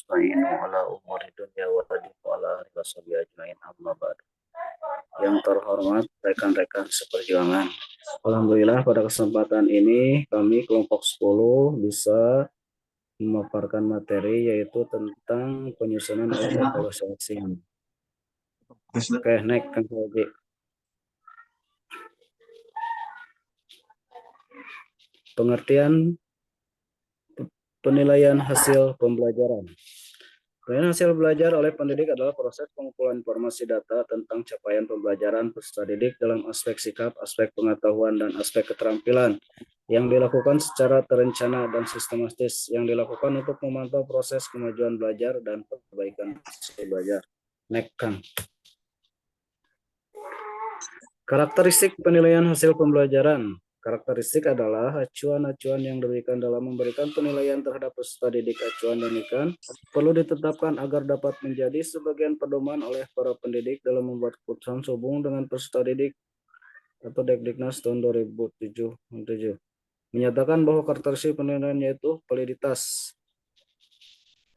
nasta'inu ala umuri dunya wa din wa ala alihi washabihi ajmain amma ba'du. Yang terhormat rekan-rekan seperjuangan, alhamdulillah pada kesempatan ini kami kelompok 10 bisa memaparkan materi yaitu tentang penyusunan alat evaluasi aksi. Oke, next Kang Fauzi. Pengertian penilaian hasil pembelajaran. Penilaian hasil belajar oleh pendidik adalah proses pengumpulan informasi data tentang capaian pembelajaran peserta didik dalam aspek sikap, aspek pengetahuan, dan aspek keterampilan yang dilakukan secara terencana dan sistematis, yang dilakukan untuk memantau proses kemajuan belajar dan perbaikan hasil belajar. Next, Kang. Karakteristik penilaian hasil pembelajaran. Karakteristik adalah acuan-acuan yang diberikan dalam memberikan penilaian terhadap peserta didik. Acuan demikian perlu ditetapkan agar dapat menjadi sebagian pedoman oleh para pendidik dalam membuat keputusan sehubung dengan peserta didik atau Dekdiknas tahun 2007. Menyatakan bahwa karakteristik penilaian yaitu validitas.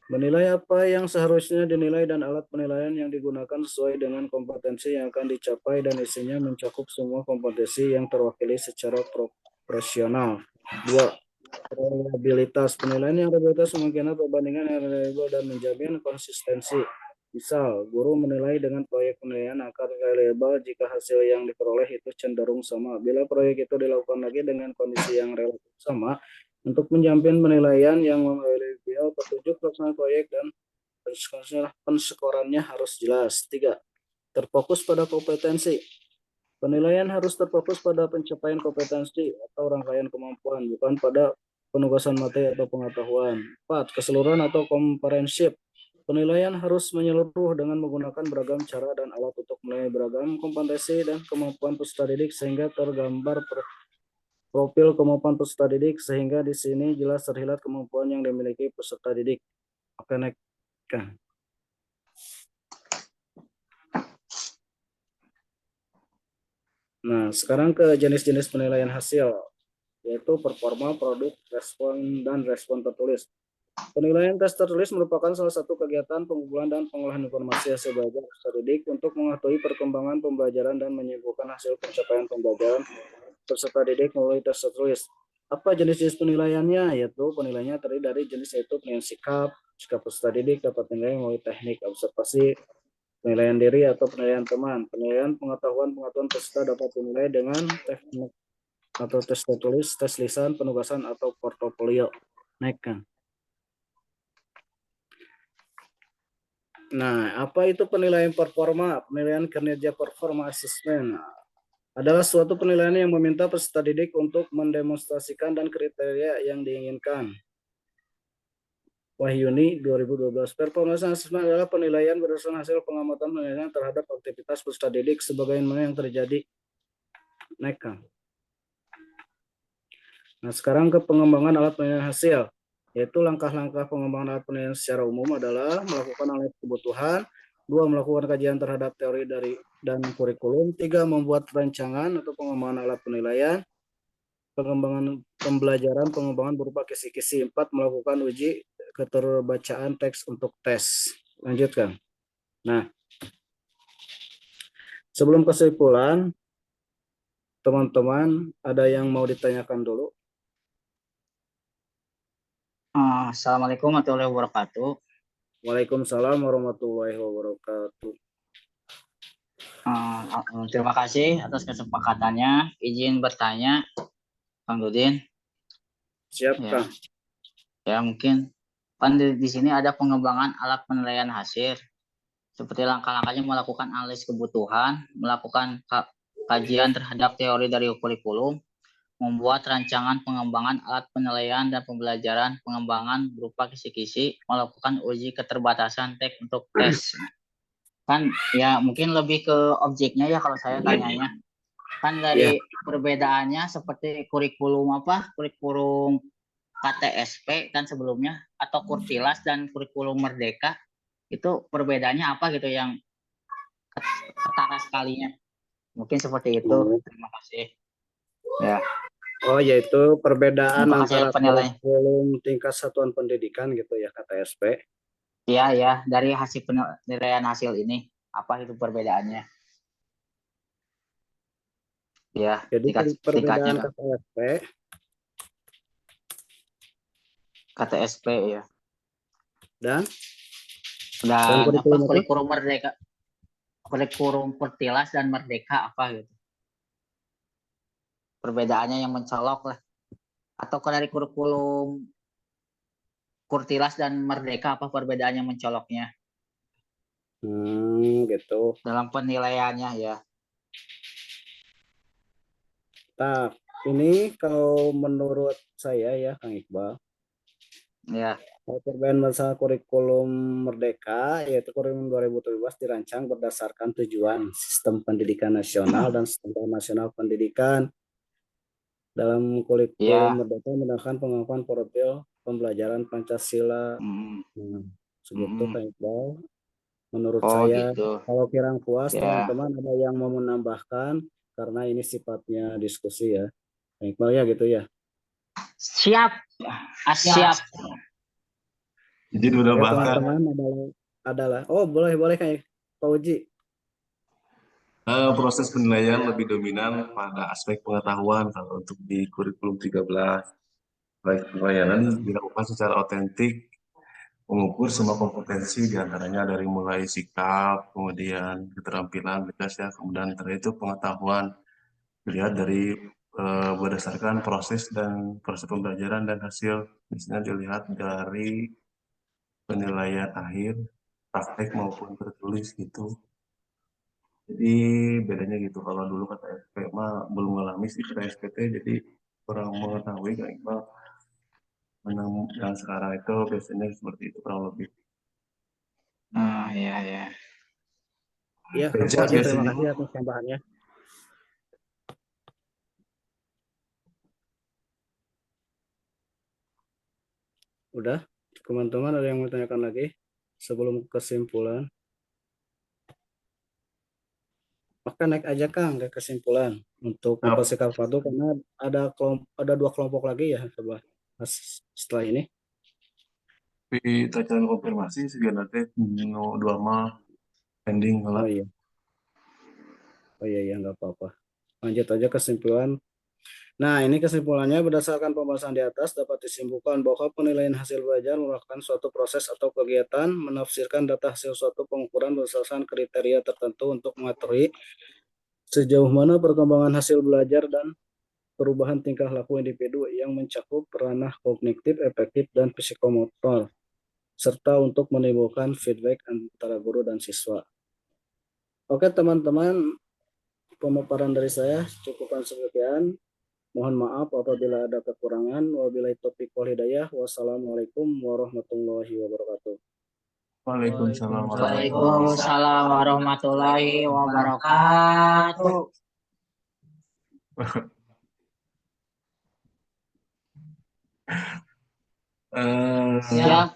Menilai apa yang seharusnya dinilai dan alat penilaian yang digunakan sesuai dengan kompetensi yang akan dicapai dan isinya mencakup semua kompetensi yang terwakili secara proporsional. 2. Reliabilitas. Penilaian yang reliabilitas memungkinkan perbandingan yang reliable dan menjamin konsistensi. Misal, guru menilai dengan proyek penilaian akan reliable jika hasil yang diperoleh itu cenderung sama. Bila proyek itu dilakukan lagi dengan kondisi yang relatif sama, untuk menjamin penilaian yang reliable, petunjuk pelaksanaan proyek dan penskorannya harus jelas. 3. Terfokus pada kompetensi. Penilaian harus terfokus pada pencapaian kompetensi atau rangkaian kemampuan, bukan pada penugasan materi atau pengetahuan. 4. Keseluruhan atau komprehensif. Penilaian harus menyeluruh dengan menggunakan beragam cara dan alat untuk menilai beragam kompetensi dan kemampuan peserta didik sehingga tergambar profil kemampuan peserta didik, sehingga di sini jelas terlihat kemampuan yang dimiliki peserta didik. Oke, next. Nah, sekarang ke jenis-jenis penilaian hasil, yaitu performa, produk, respon, dan respon tertulis. Penilaian tes tertulis merupakan salah satu kegiatan pengumpulan dan pengolahan informasi hasil belajar peserta didik untuk mengetahui perkembangan pembelajaran dan menyimpulkan hasil pencapaian pembelajaran peserta didik melalui tes tertulis. Apa jenis-jenis penilaiannya? Yaitu penilaiannya terdiri dari jenis yaitu penilaian sikap peserta didik dapat dinilai melalui teknik observasi, penilaian diri atau penilaian teman. Penilaian pengetahuan peserta dapat dinilai dengan teknik atau tes tertulis, tes lisan, penugasan, atau portofolio. Naik, kan? Nah, apa itu penilaian performa? Penilaian kinerja performa assessment adalah suatu penilaian yang meminta peserta didik untuk mendemonstrasikan dan kriteria yang diinginkan. Wahyuni 2012. Performance assessment adalah penilaian berdasarkan hasil pengamatan penilaian terhadap aktivitas peserta didik sebagaimana yang terjadi. Naik, Kang. Nah, sekarang ke pengembangan alat penilaian hasil, yaitu langkah-langkah pengembangan alat penilaian secara umum adalah melakukan analisis kebutuhan, 2. Melakukan kajian terhadap teori dan kurikulum, 3. Membuat rancangan atau pengembangan alat penilaian, pengembangan pembelajaran, pengembangan berupa kisi-kisi, 4. Melakukan uji keterbacaan teks untuk tes. Lanjutkan. Nah, sebelum kesimpulan, teman-teman ada yang mau ditanyakan dulu? Assalamualaikum warahmatullahi wabarakatuh. Waalaikumsalam warahmatullahi wabarakatuh. Terima kasih atas kesepakatannya. Izin bertanya, Kang Dudin. Siap, ya. Kang. Ya, mungkin kan di sini ada pengembangan alat penilaian hasil. Seperti langkah-langkahnya melakukan analisis kebutuhan, melakukan kajian terhadap teori dari kurikulum, membuat rancangan pengembangan alat penilaian dan pembelajaran pengembangan berupa kisi-kisi, melakukan uji keterbatasan teks untuk tes. Kan ya mungkin lebih ke objeknya ya kalau saya tanyanya. Kan dari perbedaannya seperti kurikulum KTSP kan sebelumnya, atau Kurtilas dan kurikulum Merdeka, itu perbedaannya apa gitu yang ketara sekalinya. Mungkin seperti itu. Terima kasih. Ya. Oh, yaitu perbedaan antara penilaian kurikulum tingkat satuan pendidikan gitu ya, KTSP. Iya ya, dari hasil penilaian hasil ini apa itu perbedaannya? Ya, Jadi tingkatnya perbedaan Kak. KTSP KTSP ya. dan Dan apa kurikulum apa? kurikulum merdeka, kurikulum Pertilas dan Merdeka apa gitu. Perbedaannya yang mencolok lah. Atau dari kurikulum Kurtilas dan Merdeka apa perbedaan yang mencoloknya Gitu. dalam penilaiannya ya. Nah, ini kalau menurut saya ya, Kang Iqbal, Ya. perbedaan masalah kurikulum Merdeka, yaitu kurikulum 2017 dirancang berdasarkan tujuan sistem pendidikan nasional dan standar nasional pendidikan. Dalam kurikulum Ya. Merdeka menggunakan pengakuan profil pembelajaran Pancasila. Mm, Nah, segitu mm. Kang Iqbal. Menurut Oh saya, gitu. kalau kurang puas, Ya. teman-teman ada yang mau menambahkan, karena ini sifatnya diskusi ya. Kang Iqbal ya gitu ya. Siap. Siap. Jadi udah Ya bahas teman-teman adalah oh boleh boleh kayak Pak Uji. proses penilaian lebih dominan pada aspek pengetahuan kalau untuk di kurikulum 13. Baik pelayanan dilakukan secara otentik, mengukur semua kompetensi diantaranya dari mulai sikap, kemudian keterampilan, tugas ya, kemudian terakhir itu pengetahuan dilihat dari berdasarkan proses dan proses pembelajaran dan hasil misalnya dilihat dari penilaian akhir praktek maupun tertulis gitu. Jadi bedanya gitu kalau dulu kata SP mah belum mengalami sih kata SPT jadi kurang mengetahui kan Iqbal. Yang sekarang itu biasanya seperti itu kurang lebih. Ah ya ya. Ya Kang Pak Becak Uji terima biasanya kasih atas tambahannya. Udah, teman-teman ada yang mau tanyakan lagi sebelum kesimpulan? Maka naik aja Kang ke kesimpulan untuk operasi Kalpado karena ada dua kelompok lagi ya coba setelah ini. tapi tacan konfirmasi sih nanti no dua mah pending Oh lah. iya, oh iya ya nggak apa-apa. Lanjut aja kesimpulan. Nah, ini kesimpulannya berdasarkan pembahasan di atas dapat disimpulkan bahwa penilaian hasil belajar merupakan suatu proses atau kegiatan menafsirkan data hasil suatu pengukuran berdasarkan kriteria tertentu untuk mengetahui sejauh mana perkembangan hasil belajar dan perubahan tingkah laku individu yang mencakup ranah kognitif, efektif, dan psikomotor, serta untuk menimbulkan feedback antara guru dan siswa. Oke teman-teman, pemaparan dari saya cukupkan sekian. Mohon maaf apabila ada kekurangan. Wabillahi taufiq wal hidayah. Wassalamualaikum warahmatullahi wabarakatuh. Waalaikumsalam warahmatullahi Waalaikumsalam warahmatullahi wabarakatuh. Siap.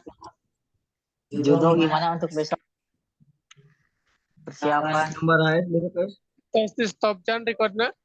Judo gimana untuk besok? Persiapan. Tes di stop Chan recordnya.